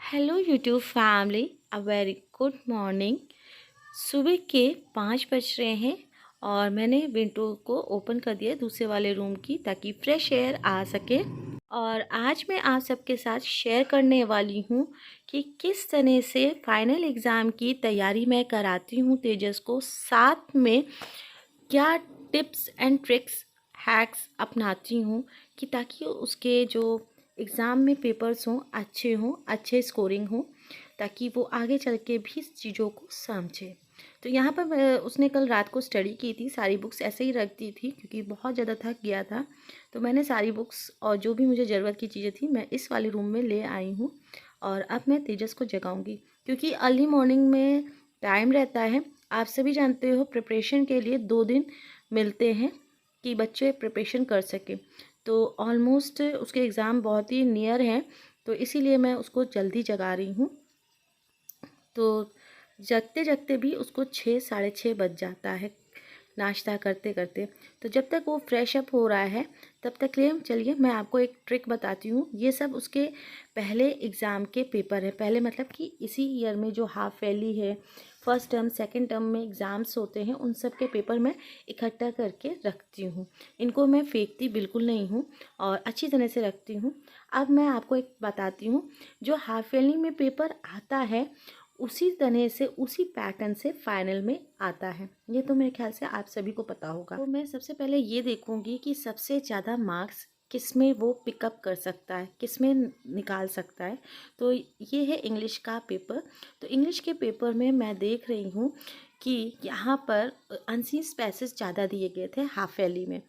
Hello YouTube family, a very good morning. सुबह के 5 बज रहे हैं और मैंने विंडो को ओपन कर दिया दूसरे वाले रूम की, ताकि फ्रेश एयर आ सके। और आज मैं आप सबके साथ शेयर करने वाली हूँ कि किस तरह से फाइनल एग्ज़ाम की तैयारी मैं कराती हूँ तेजस को, साथ में क्या टिप्स एंड ट्रिक्स हैक्स अपनाती हूँ कि ताकि उसके जो एग्ज़ाम में पेपर्स हों, अच्छे स्कोरिंग हो, ताकि वो आगे चल के भी इस चीज़ों को समझे। तो यहाँ पर उसने कल रात को स्टडी की थी, सारी बुक्स ऐसे ही रख दी थी क्योंकि बहुत ज़्यादा थक गया था। तो मैंने सारी बुक्स और जो भी मुझे ज़रूरत की चीज़ें थी मैं इस वाले रूम में ले आई हूँ। और अब मैं तेजस को जगाऊंगी क्योंकि अर्ली मॉर्निंग में टाइम रहता है। आप सभी जानते हो प्रिपरेशन के लिए 2 दिन मिलते हैं कि बच्चे प्रिपरेशन कर सकें। तो ऑलमोस्ट उसके एग्ज़ाम बहुत ही नियर हैं, तो इसीलिए मैं उसको जल्दी जगा रही हूँ। तो जगते जगते भी उसको 6 साढ़े 6 बज जाता है नाश्ता करते करते। तो जब तक वो फ्रेश अप हो रहा है तब तक लिए चलिए मैं आपको एक ट्रिक बताती हूँ। ये सब उसके पहले एग्ज़ाम के पेपर है, पहले मतलब कि इसी ईयर में जो हाफ ईयरली है, फर्स्ट टर्म सेकंड टर्म में एग्ज़ाम्स होते हैं, उन सब के पेपर मैं इकट्ठा करके रखती हूँ। इनको मैं फेंकती बिल्कुल नहीं हूँ और अच्छी तरह से रखती हूँ। अब मैं आपको एक बताती हूँ, जो हाफ ईयरली में पेपर आता है उसी तरह से उसी पैटर्न से फाइनल में आता है। ये तो मेरे ख्याल से आप सभी को पता होगा। तो मैं सबसे पहले ये देखूंगी कि सबसे ज़्यादा मार्क्स किस में वो पिकअप कर सकता है, किस में निकाल सकता है। तो ये है इंग्लिश का पेपर। तो इंग्लिश के पेपर में मैं देख रही हूँ कि यहाँ पर अनसीन स्पेसेस ज़्यादा दिए गए थे हाफ ईयरली में।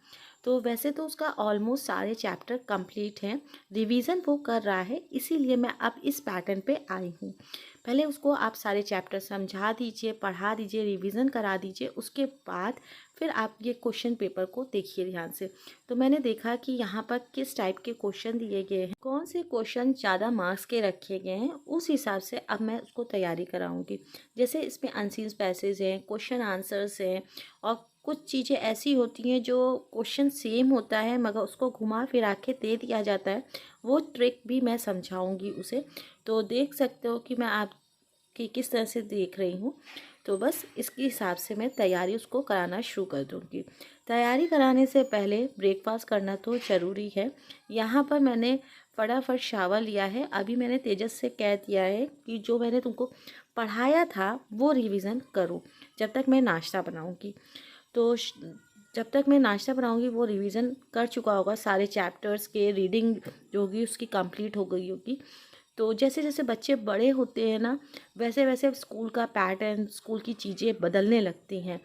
तो वैसे तो उसका ऑलमोस्ट सारे चैप्टर कंप्लीट हैं, रिवीजन वो कर रहा है, इसीलिए मैं अब इस पैटर्न पे आई हूँ। पहले उसको आप सारे चैप्टर समझा दीजिए, पढ़ा दीजिए, रिवीजन करा दीजिए, उसके बाद फिर आप ये क्वेश्चन पेपर को देखिए ध्यान से। तो मैंने देखा कि यहाँ पर किस टाइप के क्वेश्चन दिए गए हैं, कौन से क्वेश्चन ज़्यादा मार्क्स के रखे गए हैं, उस हिसाब से अब मैं उसको तैयारी कराऊंगी। जैसे इसमें अनसीन पैसेज हैं, क्वेश्चन आंसर्स हैं, और कुछ चीज़ें ऐसी होती हैं जो क्वेश्चन सेम होता है मगर उसको घुमा फिरा के दे दिया जाता है, वो ट्रिक भी मैं समझाऊंगी उसे। तो देख सकते हो कि मैं आपकी किस तरह से देख रही हूँ। तो बस इसके हिसाब से मैं तैयारी उसको कराना शुरू कर दूँगी। तैयारी कराने से पहले ब्रेकफास्ट करना तो ज़रूरी है। यहाँ पर मैंने फटाफट शावर लिया है। अभी मैंने तेजस से कह दिया है कि जो मैंने तुमको पढ़ाया था वो रिवीज़न करो जब तक मैं नाश्ता बनाऊँगी। तो जब तक मैं नाश्ता बनाऊंगी वो रिवीजन कर चुका होगा, सारे चैप्टर्स के रीडिंग जो होगी उसकी कंप्लीट हो गई होगी। तो जैसे जैसे बच्चे बड़े होते हैं ना, वैसे वैसे स्कूल का पैटर्न, स्कूल की चीज़ें बदलने लगती हैं,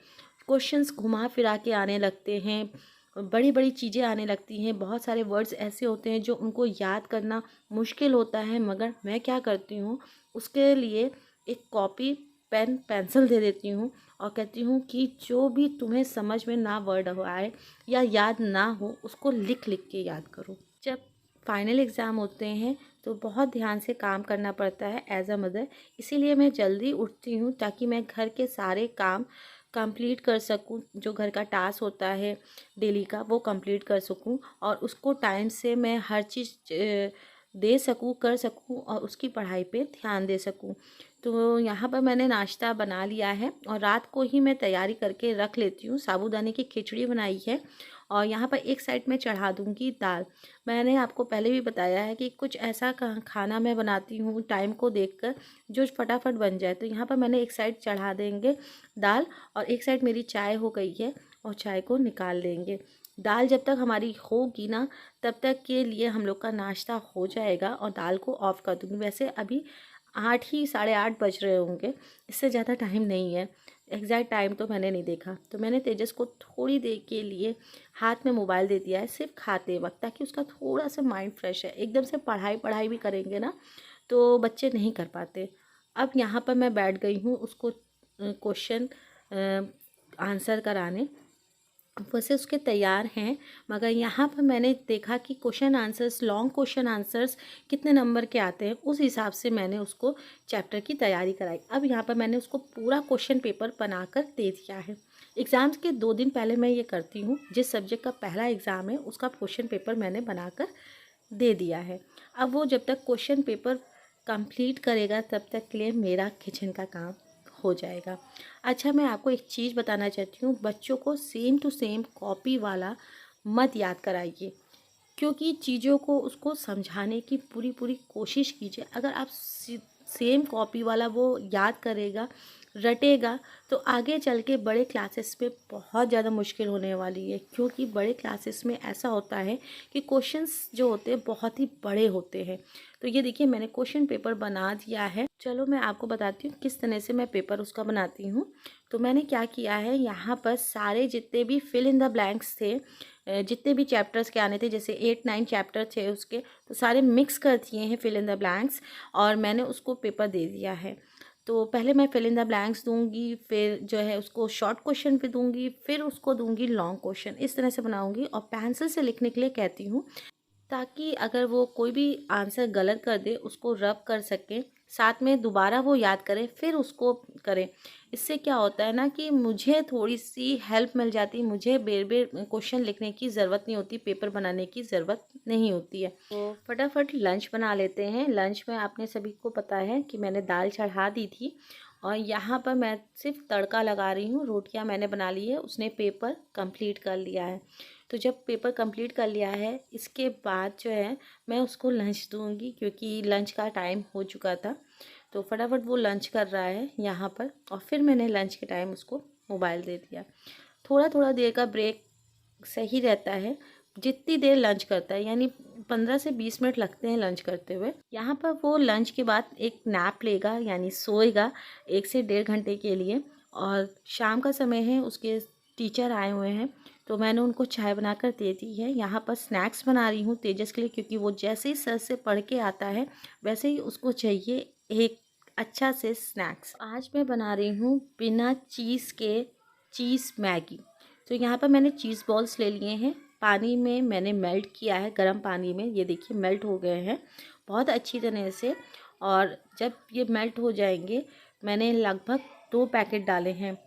क्वेश्चंस घुमा फिरा के आने लगते हैं, बड़ी बड़ी चीज़ें आने लगती हैं, बहुत सारे वर्ड्स ऐसे होते हैं जो उनको याद करना मुश्किल होता है। मगर मैं क्या करती हूँ, उसके लिए एक कॉपी पेन पेंसिल दे देती हूँ और कहती हूँ कि जो भी तुम्हें समझ में ना वर्ड हो आए या याद ना हो उसको लिख लिख के याद करो। जब फाइनल एग्ज़ाम होते हैं तो बहुत ध्यान से काम करना पड़ता है एज अ मदर, इसीलिए मैं जल्दी उठती हूँ ताकि मैं घर के सारे काम कंप्लीट कर सकूँ, जो घर का टास्क होता है डेली का वो कंप्लीट कर सकूँ और उसको टाइम से मैं हर चीज़ दे सकूँ, कर सकूँ और उसकी पढ़ाई पे ध्यान दे सकूँ। तो यहाँ पर मैंने नाश्ता बना लिया है और रात को ही मैं तैयारी करके रख लेती हूँ। साबूदाने की खिचड़ी बनाई है और यहाँ पर एक साइड में चढ़ा दूँगी दाल। मैंने आपको पहले भी बताया है कि कुछ ऐसा खाना मैं बनाती हूँ टाइम को देखकर जो फटाफट बन जाए। तो यहाँ पर मैंने एक साइड चढ़ा देंगे दाल और एक साइड मेरी चाय हो गई है और चाय को निकाल देंगे। दाल जब तक हमारी होगी ना तब तक के लिए हम लोग का नाश्ता हो जाएगा और दाल को ऑफ़ कर दूँगी। वैसे अभी 8 ही साढ़े 8 बज रहे होंगे, इससे ज़्यादा टाइम नहीं है। एग्जैक्ट टाइम तो मैंने नहीं देखा। तो मैंने तेजस को थोड़ी देर के लिए हाथ में मोबाइल दे दिया है सिर्फ खाते वक्त, ताकि उसका थोड़ा सा माइंड फ्रेश है। एकदम से पढ़ाई पढ़ाई भी करेंगे ना तो बच्चे नहीं कर पाते। अब यहाँ पर मैं बैठ गई हूँ उसको क्वेश्चन आंसर कराने। वैसे उसके तैयार हैं मगर यहाँ पर मैंने देखा कि question answers, long question answers कितने नंबर के आते हैं, उस हिसाब से मैंने उसको चैप्टर की तैयारी कराई। अब यहाँ पर मैंने उसको पूरा क्वेश्चन पेपर बनाकर दे दिया है। एग्ज़ाम्स के 2 दिन पहले मैं ये करती हूँ, जिस सब्जेक्ट का पहला एग्ज़ाम है उसका क्वेश्चन पेपर मैंने बनाकर दे दिया है। अब वो जब तक क्वेश्चन पेपर कंप्लीट करेगा तब तक के लिए मेरा किचन का काम हो जाएगा। अच्छा, मैं आपको एक चीज़ बताना चाहती हूँ, बच्चों को सेम टू सेम कॉपी वाला मत याद कराइए, क्योंकि चीज़ों को उसको समझाने की पूरी पूरी कोशिश कीजिए। अगर आप सेम कॉपी वाला वो याद करेगा, रटेगा, तो आगे चल के बड़े क्लासेस में बहुत ज़्यादा मुश्किल होने वाली है, क्योंकि बड़े क्लासेस में ऐसा होता है कि क्वेश्चंस जो होते हैं बहुत ही बड़े होते हैं। तो ये देखिए, मैंने क्वेश्चन पेपर बना दिया है। चलो मैं आपको बताती हूँ किस तरह से मैं पेपर उसका बनाती हूँ। तो मैंने क्या किया है, यहाँ पर सारे जितने भी फिल इन द ब्लैंक्स थे, जितने भी चैप्टर्स के आने थे, जैसे 8-9 चैप्टर थे उसके, तो सारे मिक्स कर दिए हैं फिल इन द ब्लैंक्स, और मैंने उसको पेपर दे दिया है। तो पहले मैं फिल इन द ब्लैंक्स दूंगी, फिर जो है उसको शॉर्ट क्वेश्चन पे दूंगी, फिर उसको दूंगी लॉन्ग क्वेश्चन। इस तरह से बनाऊंगी और पेंसिल से लिखने के लिए कहती हूँ, ताकि अगर वो कोई भी आंसर गलत कर दे उसको रब कर सकें, साथ में दोबारा वो याद करें फिर उसको करें। इससे क्या होता है ना कि मुझे थोड़ी सी हेल्प मिल जाती, मुझे बेर बेर क्वेश्चन लिखने की ज़रूरत नहीं होती, पेपर बनाने की ज़रूरत नहीं होती है। तो फटाफट लंच बना लेते हैं। लंच में आपने सभी को पता है कि मैंने दाल चढ़ा दी थी, और यहाँ पर मैं सिर्फ तड़का लगा रही हूँ। रोटियाँ मैंने बना ली है, उसने पेपर कंप्लीट कर लिया है। तो जब पेपर कंप्लीट कर लिया है, इसके बाद जो है मैं उसको लंच दूंगी, क्योंकि लंच का टाइम हो चुका था। तो फटाफट वो लंच कर रहा है यहाँ पर, और फिर मैंने लंच के टाइम उसको मोबाइल दे दिया। थोड़ा थोड़ा देर का ब्रेक सही रहता है, जितनी देर लंच करता है, यानी 15 से 20 मिनट लगते हैं लंच करते हुए। यहाँ पर वो लंच के बाद एक नैप लेगा, यानी सोएगा 1 से 1.5 घंटे के लिए। और शाम का समय है, उसके टीचर आए हुए हैं, तो मैंने उनको चाय बनाकर दे दी है। यहाँ पर स्नैक्स बना रही हूँ तेजस के लिए, क्योंकि वो जैसे ही सर से पढ़ के आता है वैसे ही उसको चाहिए एक अच्छा से स्नैक्स। आज मैं बना रही हूँ बिना चीज़ के चीज़ मैगी। तो यहाँ पर मैंने चीज़ बॉल्स ले लिए हैं, पानी में मैंने मेल्ट किया है, गर्म पानी में। ये देखिए मेल्ट हो गए हैं बहुत अच्छी तरह से। और जब ये मेल्ट हो जाएंगे, मैंने लगभग 2 पैकेट डाले हैं,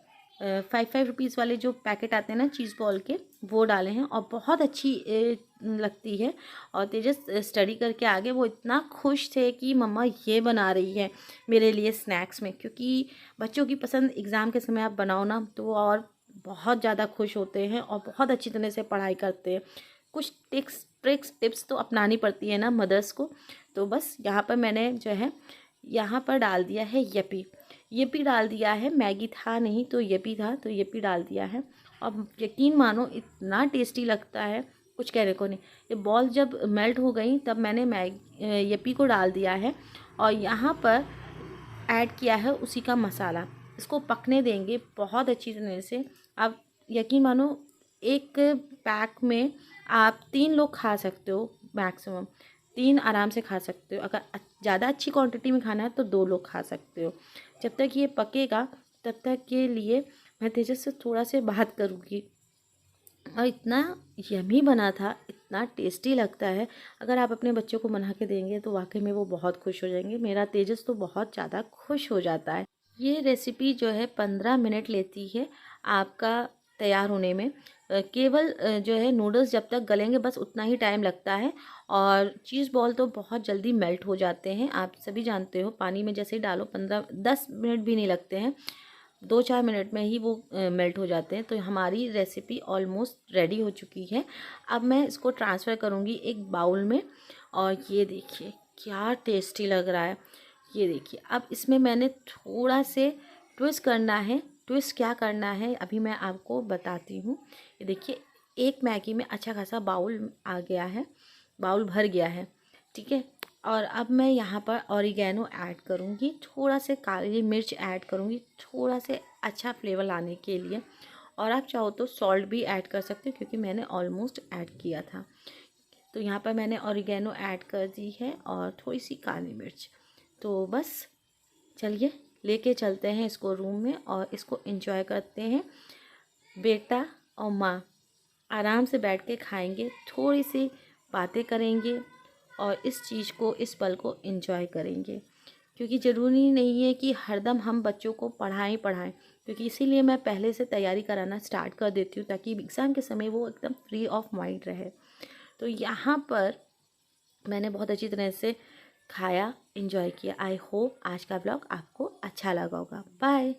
5 रुपीज़ वाले जो पैकेट आते हैं ना चीज़ बॉल के, वो डाले हैं, और बहुत अच्छी लगती है। और तेजस स्टडी करके आगे वो इतना खुश थे कि मम्मा ये बना रही है मेरे लिए स्नैक्स में, क्योंकि बच्चों की पसंद एग्ज़ाम के समय आप बनाओ ना तो वो और बहुत ज़्यादा खुश होते हैं और बहुत अच्छी तरह से पढ़ाई करते हैं। कुछ टिप्स तो अपनानी पड़ती है ना मदर्स को। तो बस यहाँ पर मैंने जो है यहाँ पर डाल दिया है येपी डाल दिया है। मैगी था नहीं तो येपी था, तो येपी डाल दिया है। और यकीन मानो इतना टेस्टी लगता है, कुछ कहने को नहीं। ये बॉल जब मेल्ट हो गई तब मैंने येपी को डाल दिया है, और यहाँ पर ऐड किया है उसी का मसाला। इसको पकने देंगे बहुत अच्छी तरह से। आप यकीन मानो एक पैक में आप 3 लोग खा सकते हो, मैक्सिमम 3 आराम से खा सकते हो। अगर ज़्यादा अच्छी क्वांटिटी में खाना है तो 2 लोग खा सकते हो। जब तक ये पकेगा तब तक के लिए मैं तेजस से थोड़ा से बात करूँगी। और इतना यमी बना था, इतना टेस्टी लगता है। अगर आप अपने बच्चों को बना के देंगे तो वाकई में वो बहुत खुश हो जाएंगे। मेरा तेजस तो बहुत ज़्यादा खुश हो जाता है। ये रेसिपी जो है 15 मिनट लेती है आपका तैयार होने में। केवल जो है नूडल्स जब तक गलेंगे बस उतना ही टाइम लगता है, और चीज़ बॉल तो बहुत जल्दी मेल्ट हो जाते हैं। आप सभी जानते हो, पानी में जैसे ही डालो 15-10 मिनट भी नहीं लगते हैं, 2-4 मिनट में ही वो मेल्ट हो जाते हैं। तो हमारी रेसिपी ऑलमोस्ट रेडी हो चुकी है। अब मैं इसको ट्रांसफ़र करूँगी एक बाउल में, और ये देखिए क्या टेस्टी लग रहा है। ये देखिए, अब इसमें मैंने थोड़ा से ट्विस्ट करना है। ट्विस्ट क्या करना है अभी मैं आपको बताती हूँ। ये देखिए, एक मैगी में अच्छा खासा बाउल आ गया है, बाउल भर गया है, ठीक है। और अब मैं यहाँ पर ऑरिगेनो ऐड करूँगी, थोड़ा से काली मिर्च ऐड करूँगी, थोड़ा से अच्छा फ्लेवर लाने के लिए। और आप चाहो तो सॉल्ट भी ऐड कर सकते हो, क्योंकि मैंने ऑलमोस्ट ऐड किया था। तो यहाँ पर मैंने ऑरिगेनो ऐड कर दी है, और थोड़ी सी काली मिर्च। तो बस चलिए लेके चलते हैं इसको रूम में, और इसको एंजॉय करते हैं। बेटा और माँ आराम से बैठ के खाएंगे, थोड़ी सी बातें करेंगे, और इस चीज़ को, इस पल को एंजॉय करेंगे। क्योंकि ज़रूरी नहीं है कि हरदम हम बच्चों को पढ़ाएं, क्योंकि इसीलिए मैं पहले से तैयारी कराना स्टार्ट कर देती हूँ, ताकि एग्ज़ाम के समय वो एकदम फ्री ऑफ माइंड रहे। तो यहाँ पर मैंने बहुत अच्छी तरह से खाया, एंजॉय किया। आई होप आज का ब्लॉग आपको अच्छा लगा होगा। बाय।